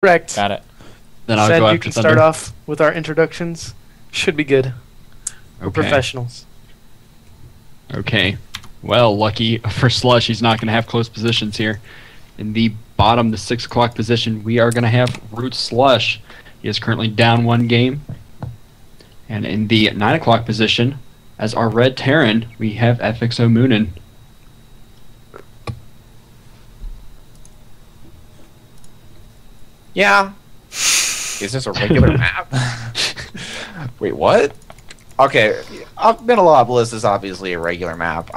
Correct. Got it. Then I'll Said go you after can Thunder. start off with our introductions. Should be good. We're Okay. professionals. Okay. Well, lucky for Slush, he's not going to have close positions here. In the bottom, the 6 o'clock position, we are going to have ROOTslush. He is currently down 1 game. And in the 9 o'clock position, as our red Terran, we have FXOmOoNan. Yeah. Is this a regular map? Wait, what? Okay, Metalopolis is obviously a regular map.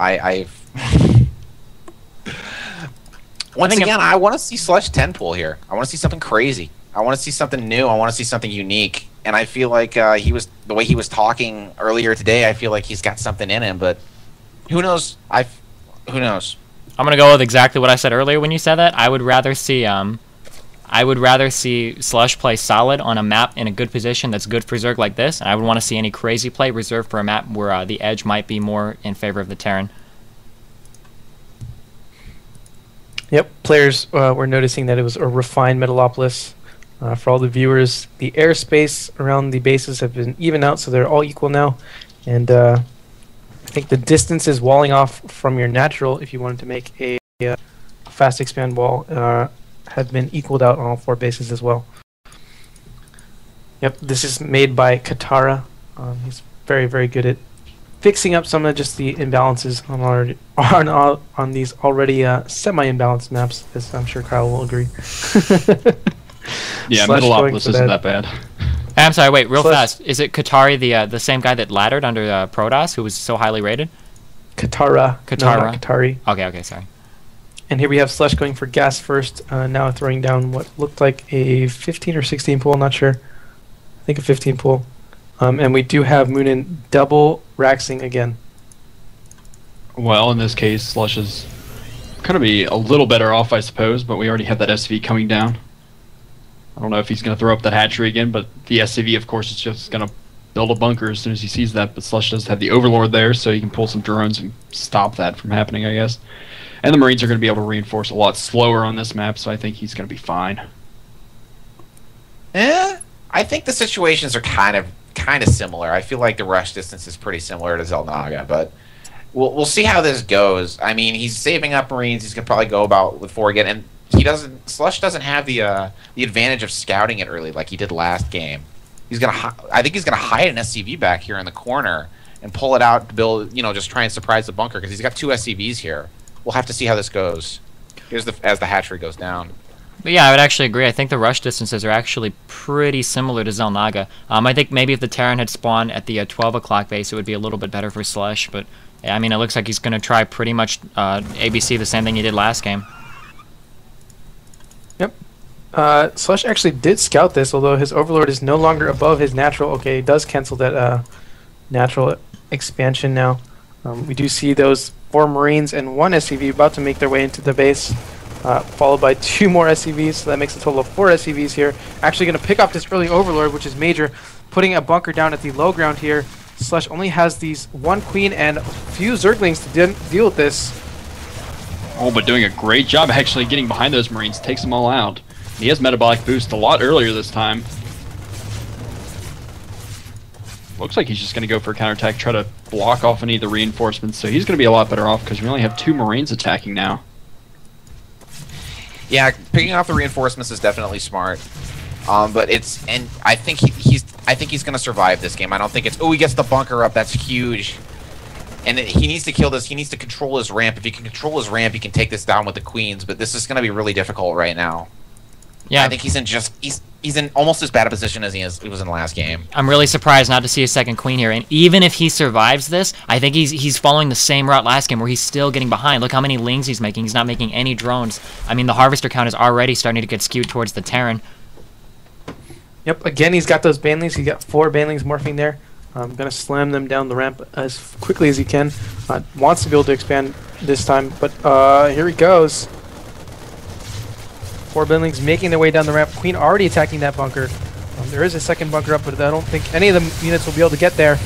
Once again, I want to see Slush 10 pool here. I want to see something crazy. I want to see something new. I want to see something unique. And I feel like the way he was talking earlier today, I feel like he's got something in him. But who knows? Who knows? I'm gonna go with exactly what I said earlier when you said that. I would rather see Slush play solid on a map in a good position that's good for Zerg like this, and I would want to see any crazy play reserved for a map where the edge might be more in favor of the Terran. Yep, players were noticing that it was a refined Metalopolis. For all the viewers, the airspace around the bases have been evened out, so they're all equal now. And I think the distance is walling off from your natural, if you wanted to make a fast expand wall, had been equaled out on all 4 bases as well. Yep, this is made by Katara. He's very, very good at fixing up some of just the imbalances on these already semi-imbalanced maps, as I'm sure Kyle will agree. Yeah, Slush going Metalopolis for isn't that. that bad. I'm sorry, wait, real Slush. fast. Is it Katari, the same guy that laddered under Protoss, who was so highly rated? Katara. No, Katara. not Katari. Okay, sorry. And here we have Slush going for gas first, now throwing down what looked like a 15 or 16 pool, not sure. I think a 15 pool. And we do have Moonan double Raxing again. Well, in this case, Slush is going to be a little better off, I suppose, but we already have that SV coming down. I don't know if he's going to throw up that hatchery again, but the SCV, of course, is just going to build a bunker as soon as he sees that. But Slush does have the Overlord there, so he can pull some drones and stop that from happening, I guess. And the Marines are going to be able to reinforce a lot slower on this map, so I think he's going to be fine. I think the situations are kind of similar. I feel like the rush distance is pretty similar to Xel'Naga, but we'll see how this goes. I mean, he's saving up Marines. He's gonna probably go about with 4 again, and Slush doesn't have the advantage of scouting it early like he did last game. I think he's gonna hide an SCV back here in the corner and pull it out to build, just try and surprise the bunker because he's got 2 SCVs here. We'll have to see how this goes. Here's as the hatchery goes down. But yeah, I would actually agree. I think the rush distances are actually pretty similar to Xel'Naga. I think maybe if the Terran had spawned at the 12 o'clock base, it would be a little bit better for Slush. But yeah, I mean, it looks like he's going to try pretty much ABC the same thing he did last game. Yep. Slush actually did scout this, although his Overlord is no longer above his natural. Okay, he does cancel that natural expansion now. We do see those 4 Marines and 1 SCV about to make their way into the base. Followed by 2 more SCVs, so that makes a total of 4 SCVs here. Actually going to pick off this early Overlord, which is major, putting a bunker down at the low ground here. Slush only has these 1 Queen and a few Zerglings to deal with this. Oh, but doing a great job actually getting behind those Marines, takes them all out. He has Metabolic Boost a lot earlier this time. Looks like he's just going to go for a counterattack, try to block off any of the reinforcements, so he's going to be a lot better off because we only have 2 Marines attacking now. Yeah, picking off the reinforcements is definitely smart. But I think he's going to survive this game. I don't think it's he gets the bunker up. That's huge. And he needs to kill this. He needs to control his ramp. If he can control his ramp, he can take this down with the queens. But this is going to be really difficult right now. Yeah, I think he's in almost as bad a position as he was in the last game. I'm really surprised not to see a second queen here. And even if he survives this, I think he's following the same route last game where he's still getting behind. Look how many lings he's making. He's not making any drones. I mean, the harvester count is already starting to get skewed towards the Terran. Yep, again, he's got those Banelings. He's got 4 Banelings morphing there. Going to slam them down the ramp as quickly as he can. Wants to be able to expand this time, but here he goes. 4 Banelings making their way down the ramp. Queen already attacking that bunker. There is a second bunker up, but I don't think any of the units will be able to get there.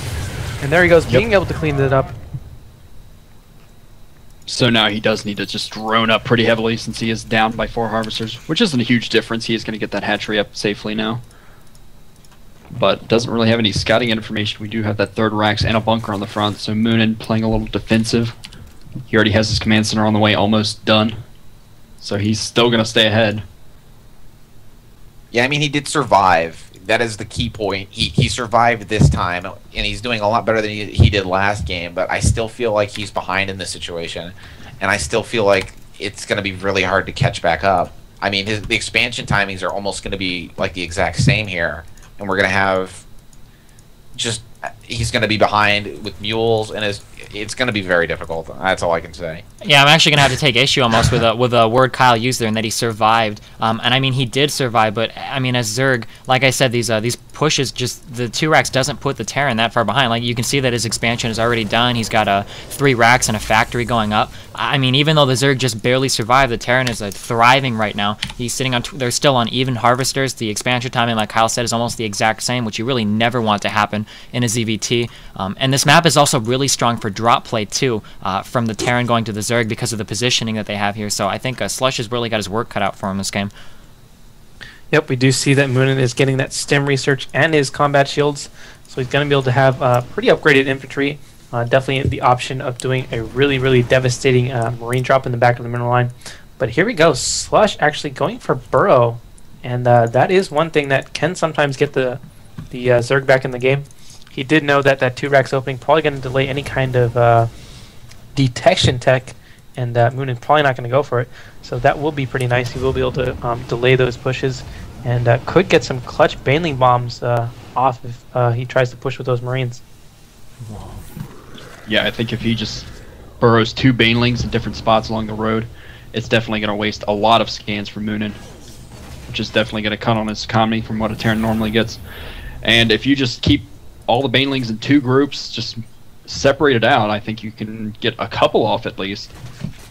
And there he goes, being able to clean it up. So now he does need to just drone up pretty heavily since he is down by 4 harvesters, which isn't a huge difference. He is going to get that hatchery up safely now. But doesn't really have any scouting information. We do have that 3rd Rax and a bunker on the front, so Moonan playing a little defensive. He already has his command center on the way, almost done. So he's still going to stay ahead. Yeah, I mean, he did survive. That is the key point. He survived this time, and he's doing a lot better than he did last game, but I still feel like he's behind in this situation, and I still feel like it's going to be really hard to catch back up. I mean, the expansion timings are almost going to be like the exact same here, and we're going to have just... He's going to be behind with mules, and it's going to be very difficult. That's all I can say. Yeah, I'm actually going to have to take issue almost with a word Kyle used there, and that he survived. And I mean, he did survive, but I mean, as Zerg, like I said, these pushes, just the 2 racks doesn't put the Terran that far behind. Like, you can see that his expansion is already done. He's got 3 racks and a factory going up. I mean, even though the Zerg just barely survived, the Terran is thriving right now. He's sitting on, they're still on even harvesters. The expansion timing, like Kyle said, is almost the exact same, which you really never want to happen in a ZVT. And this map is also really strong for drop play too, from the Terran going to the Zerg because of the positioning that they have here. So I think Slush has really got his work cut out for him this game. Yep, we do see that Moonan is getting that stem research and his combat shields, so he's going to be able to have pretty upgraded infantry. Definitely the option of doing a really, really devastating marine drop in the back of the mineral line. But here we go, Slush actually going for Burrow, and that is one thing that can sometimes get the Zerg back in the game. He did know that that 2 racks opening probably going to delay any kind of detection tech, and Moonan probably not going to go for it. So that will be pretty nice. He will be able to delay those pushes, and could get some clutch Baneling bombs off if he tries to push with those Marines. Yeah, I think if he just burrows 2 Banelings in different spots along the road, it's definitely going to waste a lot of scans for Moonan, which is definitely going to cut on his economy from what a Terran normally gets. And if you just keep all the Banelings in 2 groups, just separate it out, I think you can get a couple off at least.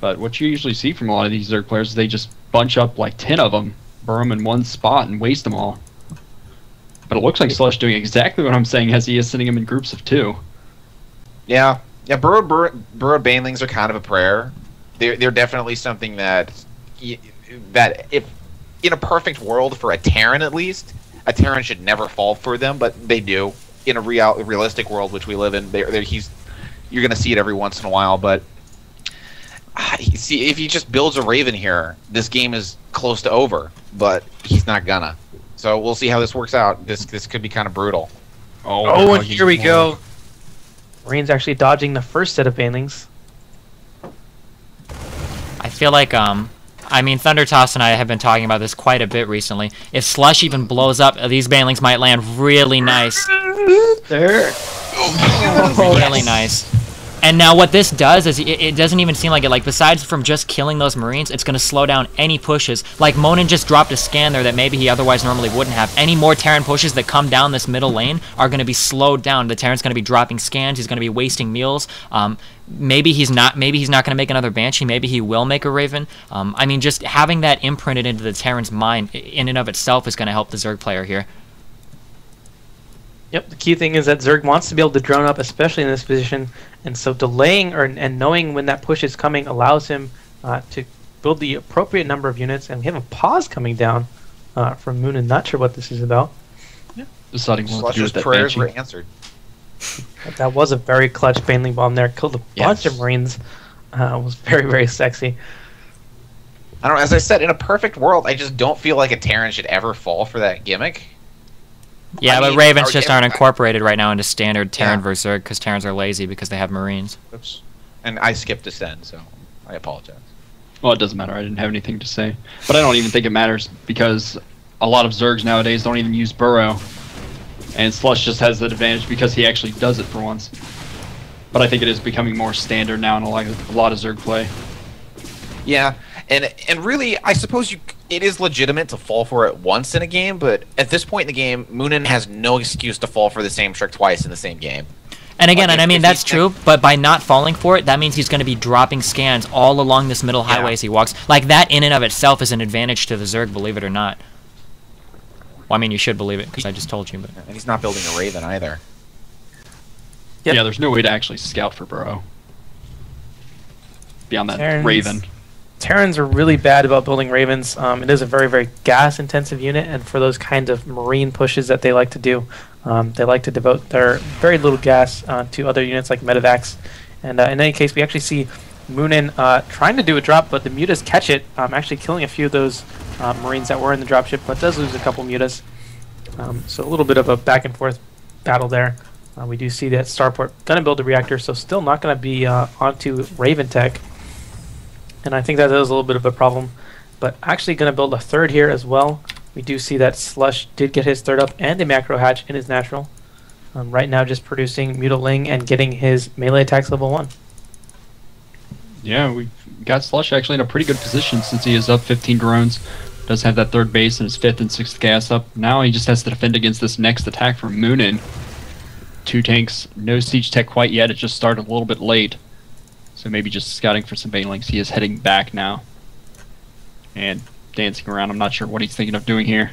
But what you usually see from a lot of these Zerg players is they just bunch up like 10 of them, burrow them in one spot, and waste them all. But it looks like Slush doing exactly what I'm saying, as he is sending them in groups of 2. Yeah, burrowed Banelings are kind of a prayer. They're definitely something that if in a perfect world for a Terran at least, a Terran should never fall for them, but they do. In a realistic world which we live in, you're going to see it every once in a while. But see, if he just builds a Raven here, this game is close to over. But he's not gonna. So we'll see how this works out. This could be kind of brutal. Oh, and here we go. Marines actually dodging the first set of Banelings. I feel like I mean, Thundertoss and I have been talking about this quite a bit recently. If Slush even blows up, these Banelings might land really nice. There. Really nice. And now what this does is it doesn't even seem like it. Like, besides from just killing those Marines, it's going to slow down any pushes. Like, Monin just dropped a scan there that maybe he otherwise normally wouldn't have. Any more Terran pushes that come down this middle lane are going to be slowed down. The Terran's going to be dropping scans. He's going to be wasting meals. Maybe he's not going to make another Banshee. Maybe he will make a Raven. I mean, just having that imprinted into the Terran's mind in and of itself is going to help the Zerg player here. Yep, the key thing is that Zerg wants to be able to drone up, especially in this position, and so delaying and knowing when that push is coming allows him to build the appropriate number of units. And we have a pause coming down from Moonan. Not sure what this is about. Yeah, deciding what to do with that prayers Banshee. were answered. That was a very clutch Baneling bomb there. Killed a bunch of Marines. Was very, very sexy. I don't know. As I said, in a perfect world, I just don't feel like a Terran should ever fall for that gimmick. Yeah, but Ravens just aren't incorporated right now into standard Terran Yeah. versus Zerg because Terrans are lazy because they have Marines. Oops. And I skipped Descend, so I apologize. Well, it doesn't matter. I didn't have anything to say. But I don't even think it matters because a lot of Zergs nowadays don't even use Burrow. And Slush just has that advantage because he actually does it for once. But I think it is becoming more standard now in a lot of Zerg play. Yeah, and really, I suppose it is legitimate to fall for it once in a game, but at this point in the game, Moonan has no excuse to fall for the same trick twice in the same game. And again, Like, and I mean, if that's true, but by not falling for it, that means he's going to be dropping scans all along this middle highway as he walks. Like, that in and of itself is an advantage to the Zerg, believe it or not. Well, I mean, you should believe it, because I just told you. But And he's not building a Raven either. Yep. Yeah, there's no way to actually scout for Burrow. beyond that Terrans. Raven. Terrans are really bad about building Ravens. It is a very, very gas-intensive unit, and for those kind of marine pushes that they like to do, they like to devote their very little gas to other units like Medivacs. And in any case, we actually see Moonan trying to do a drop, but the mutas catch it, actually killing a few of those marines that were in the dropship, but does lose a couple mutas. So a little bit of a back-and-forth battle there. We do see that Starport going to build a reactor, so still not going to be onto Raven Tech. And I think that is a little bit of a problem. But actually going to build a third here as well. We do see that Slush did get his third up and a macro hatch in his natural. Right now just producing Mutiling and getting his melee attacks level 1. Yeah, we got Slush actually in a pretty good position since he is up 15 Garones. Does have that third base and his 5th and 6th gas up. Now he just has to defend against this next attack from Moonan. 2 tanks, no siege tech quite yet. It just started a little bit late. So maybe just scouting for some banelings. He is heading back now. And dancing around. I'm not sure what he's thinking of doing here.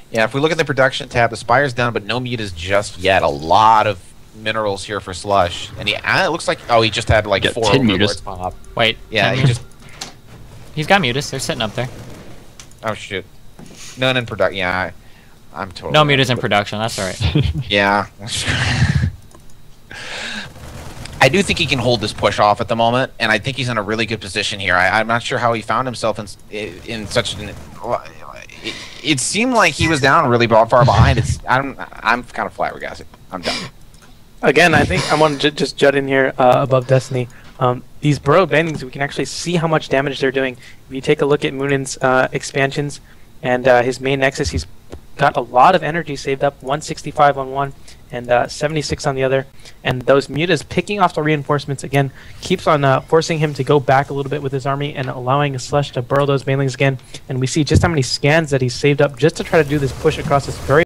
Yeah, if we look at the production tab, the Spire's done, but no mutas just yet. A lot of minerals here for Slush. And it looks like, he just had like 4 overlords pop. Wait. Yeah, He's got mutas. They're sitting up there. Oh, shoot. None in production. Yeah, I'm totally... No mutas in production. That's all right. Yeah. I do think he can hold this push off at the moment, and I think he's in a really good position here. I'm not sure how he found himself in such an... It seemed like he was down really far behind. I'm kind of flabbergasted. I'm done. Again, I think I want to just jut in here above Destiny. These burrow bandings, we can actually see how much damage they're doing. If you take a look at Moonan's expansions and his main nexus, he's got a lot of energy saved up, 165 on one and 76 on the other. And those mutas picking off the reinforcements again keeps on forcing him to go back a little bit with his army and allowing Slush to burrow those banelings again. And we see just how many scans that he's saved up just to try to do this push across this very